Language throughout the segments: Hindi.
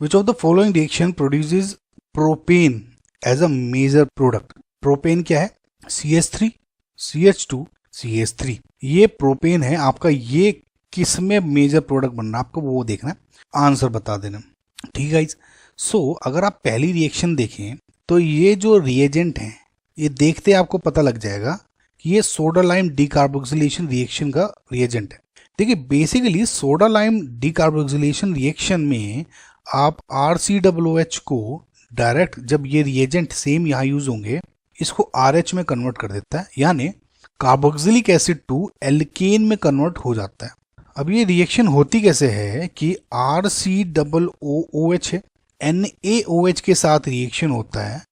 Which of the following reaction produces propane as a major product. Propane क्या है? CH3 CH2 CH3, ये प्रोपेन है आपका। ये किस में मेजर प्रोडक्ट बनना है आपको वो देखना है, आंसर बता देना। ठीक है। सो अगर आप पहली रिएक्शन देखें तो ये जो रिएजेंट है ये देखते आपको पता लग जाएगा कि ये सोडा लाइम डीकार्बोक्सिलेशन रिएक्शन का रिएजेंट है। देखिए basically soda lime decarboxylation reaction में आप RCOOH को डायरेक्ट, जब ये रिएजेंट सेम यहाँ यूज होंगे, इसको RH में कन्वर्ट कर देता है, यानी कार्बोक्सिलिक एसिड टू एल्केन में कन्वर्ट हो जाता है। अब ये रिएक्शन होती कैसे है कि RCOOH है, NaOH के साथ रिएक्शन होता है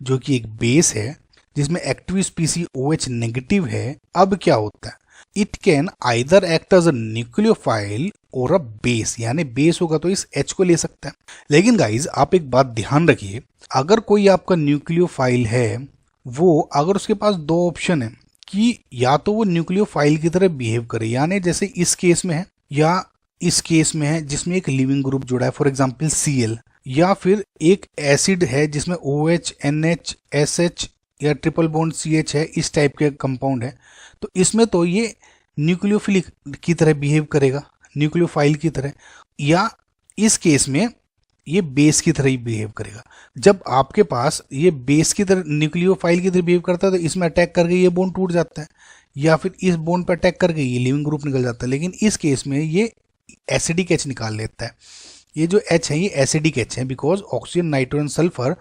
जो कि एक बेस है जिसमें एक्टिव स्पीसी OH नेगेटिव है। अब क्या होता है, it can either act as a nucleophile और अ बेस, यानी बेस होगा तो इस H को ले सकता है। लेकिन गाइज आप एक बात ध्यान रखिए, अगर कोई आपका न्यूक्लियोफाइल है, वो अगर उसके पास दो ऑप्शन है कि या तो वो न्यूक्लियोफाइल की तरह बिहेव करे, यानी जैसे इस केस में है या इस केस में है जिसमें एक लिविंग ग्रुप जुड़ा है, फॉर एग्जांपल Cl, या फिर एक एसिड है जिसमें OH NH SH या ट्रिपल बॉन्ड CH है, इस टाइप के कंपाउंड है, तो इसमें तो ये न्यूक्लियोफिलिक की तरह बिहेव करेगा, न्यूक्लियोफाइल की तरह, या इस केस में ये बेस की तरह ही बिहेव करेगा। जब आपके पास ये बेस की तरह न्यूक्लियोफाइल की तरह बिहेव करता है तो इसमें अटैक करके ये बॉन्ड टूट जाता है, या फिर इस बॉन्ड पर अटैक करके ये लिविंग ग्रुप निकल जाता है। लेकिन इस केस में ये एसिडिक H निकाल लेता है। ये जो H है ये एसिडिक H है, बिकॉज ऑक्सीजन नाइट्रोजन सल्फर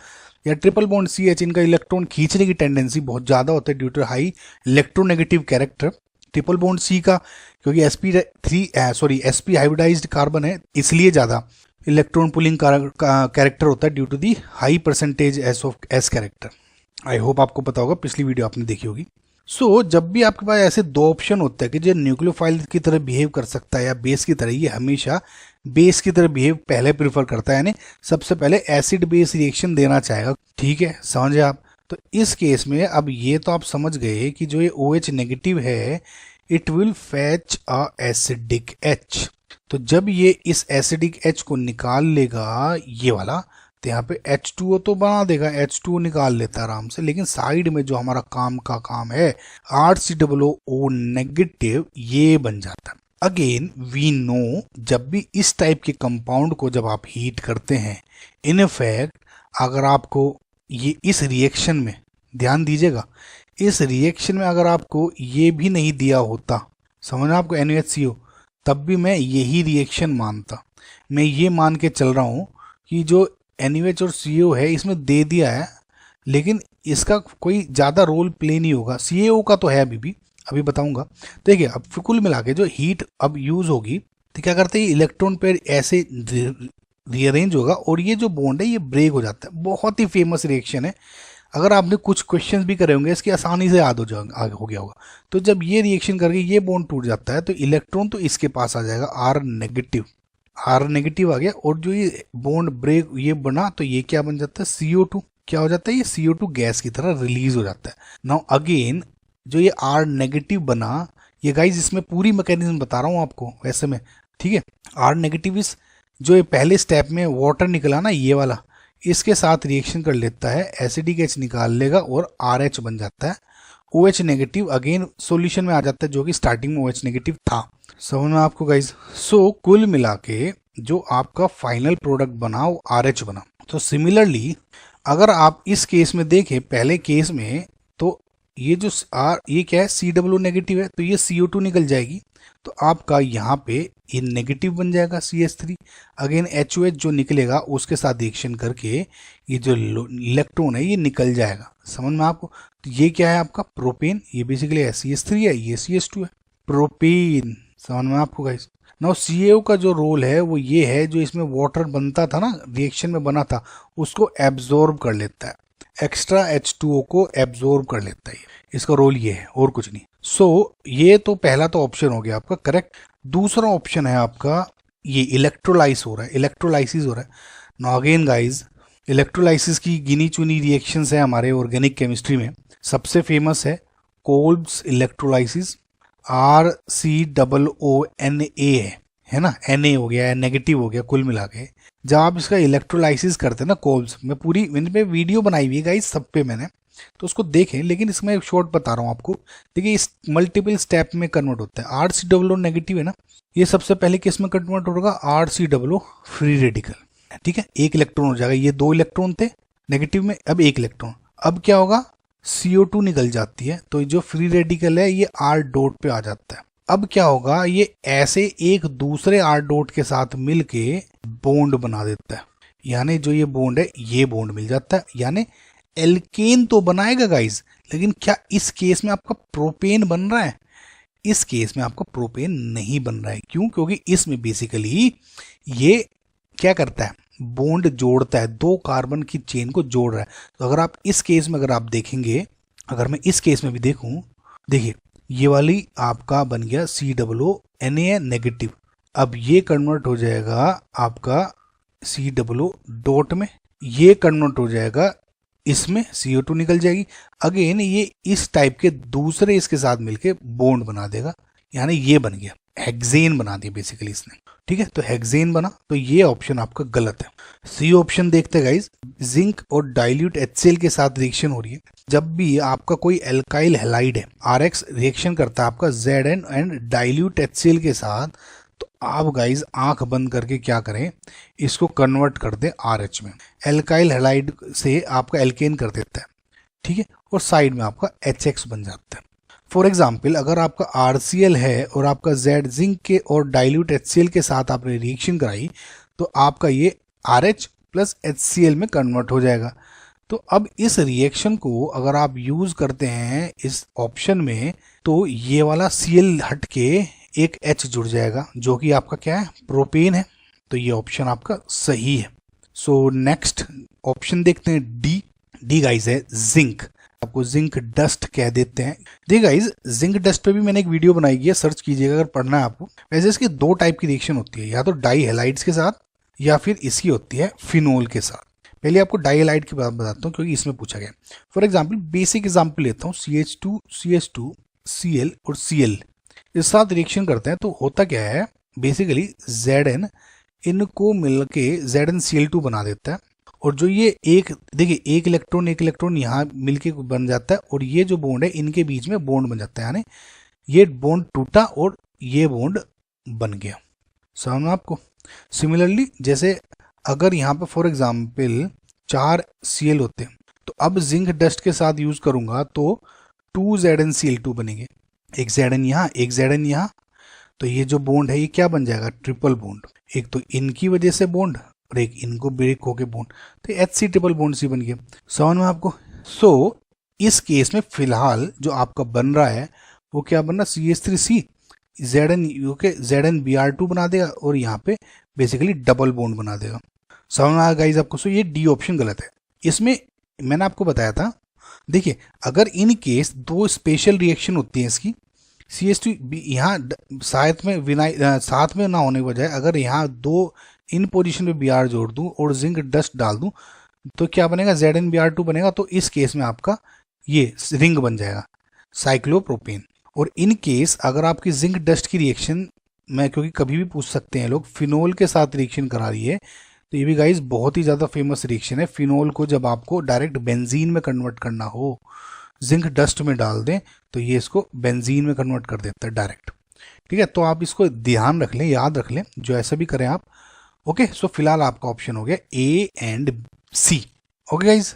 या ट्रिपल बॉन्ड CH, इनका इलेक्ट्रॉन खींचने की टेंडेंसी बहुत ज़्यादा होता है due to high electronegative character. Triple bond C का क्योंकि sp हाइब्रिडाइज्ड कार्बन है, इसलिए ज़्यादा इलेक्ट्रॉन पुलिंग कैरेक्टर होता है due to the high percentage S character. I hope आपको पता होगा, पिछली वीडियो आपने देखी होगी। सो जब भी आपके पास ऐसे दो ऑप्शन होते हैं कि जो न्यूक्लियोफाइल की तरह बिहेव कर सकता है या बेस की तरह, ये हमेशा बेस की तरह बिहेव पहले प्रीफर करता है, यानी सबसे पहले एसिड बेस रिएक्शन देना चाहेगा। ठीक है, समझे आप? तो इस केस में अब ये तो आप समझ गए कि जो ये OH नेगेटिव है it will fetch a acidic H। तो जब ये इस एसिडिक H को निकाल लेगा ये वाला, तो यहाँ पे H2O तो बना देगा, H2O निकाल लेता है आराम से, लेकिन साइड में जो हमारा काम है RCOO नेगेटिव, ये बन जाता है। अगेन वी नो, जब भी इस टाइप के कंपाउंड को जब आप हीट करते हैं, इन इफेक्ट अगर आपको ये इस रिएक्शन में, ध्यान दीजिएगा, इस रिएक्शन में अगर आपको ये भी नहीं दिया होता, समझना आपको, NaHCO, तब भी मैं यही रिएक्शन मानता। मैं ये मान के चल रहा हूँ कि जो NaOH और CO है इसमें दे दिया है, लेकिन इसका कोई ज़्यादा रोल प्ले नहीं होगा। CaO का तो है अभी बताऊंगा। देखिए अब कुल मिला के जो हीट अब यूज होगी तो क्या करते हैं, इलेक्ट्रॉन पेयर ऐसे रीअरेंज होगा और ये जो बॉन्ड है ये ब्रेक हो जाता है। बहुत ही फेमस रिएक्शन है, अगर आपने कुछ क्वेश्चंस भी करे होंगे इसकी आसानी से याद हो गया होगा। तो जब ये रिएक्शन करके ये बॉन्ड टूट जाता है तो इलेक्ट्रॉन तो इसके पास आ जाएगा R नेगेटिव आ गया, और जो ये बॉन्ड ब्रेक ये बना तो ये क्या बन जाता है, CO2। क्या हो जाता है, ये CO2 गैस की तरह रिलीज हो जाता है। नाउ अगेन जो ये R नेगेटिव बना, ये गाइज इसमें पूरी मैकेनिज्म बता रहा हूँ आपको वैसे में, ठीक है। R नेगेटिव इस जो ये पहले स्टेप में वाटर निकला ना ये वाला, इसके साथ रिएक्शन कर लेता है, एसिडिक H निकाल लेगा और RH बन जाता है। OH नेगेटिव अगेन सॉल्यूशन में आ जाता है जो कि स्टार्टिंग में OH नेगेटिव था। समझ में आपको गाइज? सो कुल मिला के जो आपका फाइनल प्रोडक्ट बना वो RH बना। तो सिमिलरली अगर आप इस केस में देखें, पहले केस में तो ये जो ये क्या है, COO नेगेटिव है, तो ये CO2 निकल जाएगी, तो आपका यहाँ पे ये नेगेटिव बन जाएगा CH3। अगेन HOH जो निकलेगा उसके साथ रिएक्शन करके ये जो इलेक्ट्रॉन है ये निकल जाएगा। समझ में आपको? तो ये क्या है आपका प्रोपेन, ये बेसिकली CH3 है, ये CH2 है, प्रोपेन। समझ में आपको गाइस? नाउ CaO का जो रोल है वो ये है, जो इसमें वाटर बनता था ना, रिएक्शन में बना था, उसको एब्जॉर्ब कर लेता है, एक्स्ट्रा H2O को एब्जॉर्ब कर लेता है, इसका रोल ये है और कुछ नहीं। सो ये तो पहला तो ऑप्शन हो गया आपका करेक्ट। दूसरा ऑप्शन है आपका ये इलेक्ट्रोलाइसिस हो रहा है। नाउ अगेन गाइज, इलेक्ट्रोलाइसिस की गिनी चुनी रिएक्शंस है हमारे ऑर्गेनिक केमिस्ट्री में। सबसे फेमस है कोल्ब्स इलेक्ट्रोलाइसिस, RCOONA है ना, Na हो गया, नेगेटिव हो गया, कुल मिला के जब आप इसका इलेक्ट्रोलाइसिस करते हैं ना कोल्स में, पूरी मैंने वीडियो बनाई हुई है गाइस सब पे मैंने, तो उसको देखें, लेकिन इसमें एक शॉर्ट बता रहा हूँ आपको। देखिए इस मल्टीपल स्टेप में कन्वर्ट होता है। RCOO नेगेटिव है ना, ये सबसे पहले किस में कन्वर्ट होगा, RCOO फ्री रेडिकल, ठीक है, एक इलेक्ट्रॉन हो जाएगा, ये 2 इलेक्ट्रॉन थे नेगेटिव में, अब 1 इलेक्ट्रॉन, अब क्या होगा, CO2 निकल जाती है, तो जो फ्री रेडिकल है ये R डॉट पे आ जाता है। अब क्या होगा, ये ऐसे एक दूसरे R डॉट के साथ मिलके बॉन्ड बना देता है, यानी जो ये बॉन्ड है ये बॉन्ड मिल जाता है, यानी एल्केन तो बनाएगा गाइस, लेकिन क्या इस केस में आपका प्रोपेन बन रहा है, इस केस में आपका प्रोपेन नहीं बन रहा है। क्यों, क्योंकि इसमें बेसिकली ये क्या करता है, बॉन्ड जोड़ता है, 2 कार्बन की चेन को जोड़ रहा है। तो अगर आप इस केस में अगर आप देखेंगे, अगर मैं इस केस में भी देखूं, देखिए ये वाली आपका बन गया COO नेगेटिव, अब ये कन्वर्ट हो जाएगा आपका COO डॉट में, ये कन्वर्ट हो जाएगा इसमें, CO2 निकल जाएगी, अगेन ये इस टाइप के दूसरे इसके साथ मिलके बॉन्ड बना देगा, यानी ये बन गया हेक्सेन बना दिया बेसिकली इसने, ठीक है, तो हेक्सेन बना, तो ये ऑप्शन आपका गलत है। सी ऑप्शन देखते हैं गाइस, जिंक और डाइल्यूट HCl के साथ रिएक्शन हो रही है। जब भी आपका कोई एल्काइल हैलाइड है, RX रिएक्शन करता है आपका Zn एंड डाइल्यूट HCl के साथ, तो आप गाइस आंख बंद करके क्या करें, इसको कन्वर्ट कर दें RH में, एल्काइल हैलाइड से आपका एल्केन कर देता है, ठीक है, और साइड में आपका HX बन जाता है। फॉर एग्जाम्पल अगर आपका RCl है और आपका Z जिंक के और डाइल्यूट HCl के साथ आपने रिएक्शन कराई, तो आपका ये RH प्लस HCl में कन्वर्ट हो जाएगा। तो अब इस रिएक्शन को अगर आप यूज करते हैं इस ऑप्शन में, तो ये वाला Cl हट के एक H जुड़ जाएगा, जो कि आपका क्या है, प्रोपेन है, तो ये ऑप्शन आपका सही है। सो नेक्स्ट ऑप्शन देखते हैं, डी गाइस है जिंक, आपको जिंक डस्ट कह देते हैं। देखिए गाइस जिंक डस्ट पे भी मैंने एक वीडियो बनाई है, सर्च कीजिएगा अगर पढ़ना है आपको। वैसे इसकी 2 टाइप की रिएक्शन होती है, या तो डाई हैलाइड्स के साथ या फिर इसकी होती है फिनोल के साथ। पहले आपको डाई हैलाइड की बात बताता हूँ क्योंकि इसमें पूछा गया। फॉर एग्जाम्पल बेसिक एग्जाम्पल लेता हूँ, CH2 CH2 Cl और Cl इस साथ रिएक्शन करते हैं, तो होता क्या है, बेसिकली Zn इनको मिलके ZnCl2 बना देता है, और जो ये एक देखिए एक इलेक्ट्रॉन यहाँ मिलके बन जाता है, और ये जो बॉन्ड है इनके बीच में बॉन्ड बन जाता है, यानी ये बॉन्ड टूटा और ये बॉन्ड बन गया। समझ में आपको। सिमिलरली जैसे अगर यहाँ पे फॉर एग्जाम्पल 4 Cl होते हैं, तो अब जिंक डस्ट के साथ यूज करूंगा तो 2 ZnCl2 बनेंगे, एक Zn यहाँ एक Zn यहाँ, तो ये जो बॉन्ड है ये क्या बन जाएगा, ट्रिपल बॉन्ड, एक तो इनकी वजह से बॉन्ड और एक इनको ब्रेक होके बॉन्ड, तो HC ट्रिपल बॉन्ड सी बन गया। समझ में आपको। सो इस केस में फिलहाल जो आपका बन रहा है वो क्या बन रहा है, CH3C Zn के ZnBr2 बना देगा, और यहाँ पे बेसिकली डबल बॉन्ड बना देगा। समझ में आया गाइस आपको। सो ये डी ऑप्शन गलत है। इसमें मैंने आपको बताया था, देखिए अगर इन केस 2 स्पेशल रिएक्शन होती है इसकी, CH2 यहाँ साथ में ना होने की बजाय अगर यहाँ 2 इन पोजीशन पे Br जोड़ दूं और जिंक डस्ट डाल दूं, तो क्या बनेगा, ZnBr2 बनेगा, तो इस केस में आपका ये रिंग बन जाएगा साइक्लोप्रोपेन। और इन केस अगर आपकी जिंक डस्ट की रिएक्शन में, क्योंकि कभी भी पूछ सकते हैं लोग, फिनोल के साथ रिएक्शन करा रही है, तो ये भी गाइस बहुत ही ज़्यादा फेमस रिएक्शन है। फिनोल को जब आपको डायरेक्ट बेंजीन में कन्वर्ट करना हो, जिंक डस्ट में डाल दें, तो ये इसको बेंजीन में कन्वर्ट कर देता है डायरेक्ट, ठीक है। तो आप इसको ध्यान रख लें, याद रख लें, जो ऐसा भी करें आप। ओके, सो फिलहाल आपका ऑप्शन हो गया A and C। Okay guys.